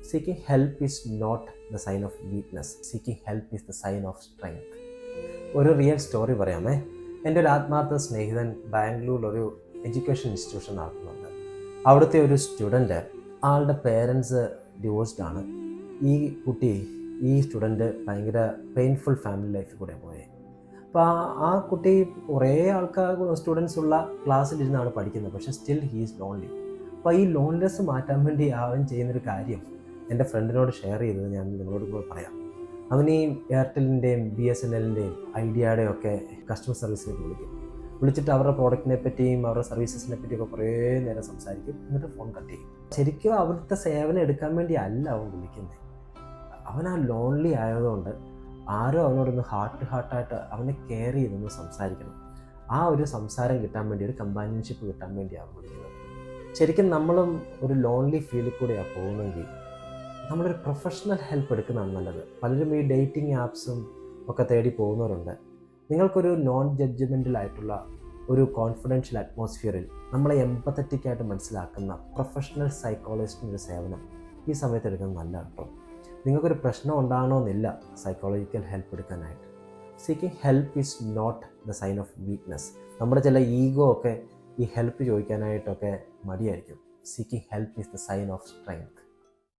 Seeking help is not the sign of weakness. Seeking help is the sign of strength. ഒരു real story പറയാമേ. എൻ്റെ ഒരു ആത്മാർത്ഥ സ്നേഹിതൻ ബാംഗ്ലൂരിലൊരു education institution നടത്തുന്നുണ്ട്. അവിടുത്തെ ഒരു സ്റ്റുഡൻറ്റ്, ആളുടെ പേരൻസ് ഡിവോഴ്സ്ഡ് ആണ്. ഈ സ്റ്റുഡൻറ്റ് ഭയങ്കര പെയിൻഫുൾ ഫാമിലി ലൈഫിൽ കൂടെ പോയത്. അപ്പോൾ ആ കുട്ടി കുറേ സ്റ്റുഡൻസ് ഉള്ള ക്ലാസ്സിലിരുന്നാണ് പഠിക്കുന്നത്, പക്ഷേ സ്റ്റിൽ ഹീ ഈസ് ലോൺലി. അപ്പോൾ ഈ ലോൺലെസ് മാറ്റാൻ വേണ്ടി അവൻ ചെയ്യുന്നൊരു കാര്യം എൻ്റെ ഫ്രണ്ടിനോട് ഷെയർ ചെയ്തത് ഞാൻ നിങ്ങളോട് ഇപ്പോൾ പറയാം. അവൻ ഈ എയർടെല്ലിൻ്റെയും BSNLൻ്റെയും ഐഡിയയുടെയും ഒക്കെ കസ്റ്റമർ സർവീസിലേക്ക് വിളിച്ചിട്ട് അവരുടെ പ്രോഡക്റ്റിനെ പറ്റിയും അവരുടെ സർവീസസിനെ പറ്റിയൊക്കെ കുറേ നേരം സംസാരിക്കും, എന്നിട്ട് ഫോൺ കട്ട് ചെയ്യും. ശരിക്കും അവിടുത്തെ സേവനം എടുക്കാൻ വേണ്ടി അല്ല അവൻ വിളിക്കുന്നത്. അവൻ ആ ലോൺലി ആയതുകൊണ്ട് ആരോ അവനോടൊന്ന് ഹാർട്ടായിട്ട് അവനെ കെയർ ചെയ്തൊന്ന് സംസാരിക്കണം. ആ ഒരു സംസാരം കിട്ടാൻ വേണ്ടി, ഒരു കമ്പാനിയൻഷിപ്പ് കിട്ടാൻ വേണ്ടിയാണ് വിളിക്കുന്നത്. ശരിക്കും നമ്മളും ഒരു ലോൺലി ഫീലിൽ കൂടെയാണ് പോകുന്നതെങ്കിൽ നമ്മളൊരു പ്രൊഫഷണൽ ഹെൽപ്പ് എടുക്കുന്നതാണ് നല്ലത്. പലരും ഈ ഡേറ്റിംഗ് ആപ്സും ഒക്കെ തേടി പോകുന്നവരുണ്ട്. നിങ്ങൾക്കൊരു നോൺ ജഡ്ജ്മെൻ്റലായിട്ടുള്ള ഒരു കോൺഫിഡൻഷ്യൽ അറ്റ്മോസ്ഫിയറിൽ നമ്മളെ എംപത്തറ്റിക്കായിട്ട് മനസ്സിലാക്കുന്ന പ്രൊഫഷണൽ സൈക്കോളജിസ്റ്റിൻ്റെ ഒരു സേവനം ഈ സമയത്ത് എടുക്കുന്നത് നല്ല കേട്ടോ. നിങ്ങൾക്കൊരു പ്രശ്നം ഉണ്ടാകണമെന്നില്ല സൈക്കോളജിക്കൽ ഹെൽപ്പ് എടുക്കാനായിട്ട്. Seeking help is not the sign of weakness. നമ്മുടെ ചില ഈഗോ ഒക്കെ ഈ ഹെൽപ്പ് ചോദിക്കാനായിട്ടൊക്കെ മടിയായിരിക്കും. Seeking help is the sign of strength.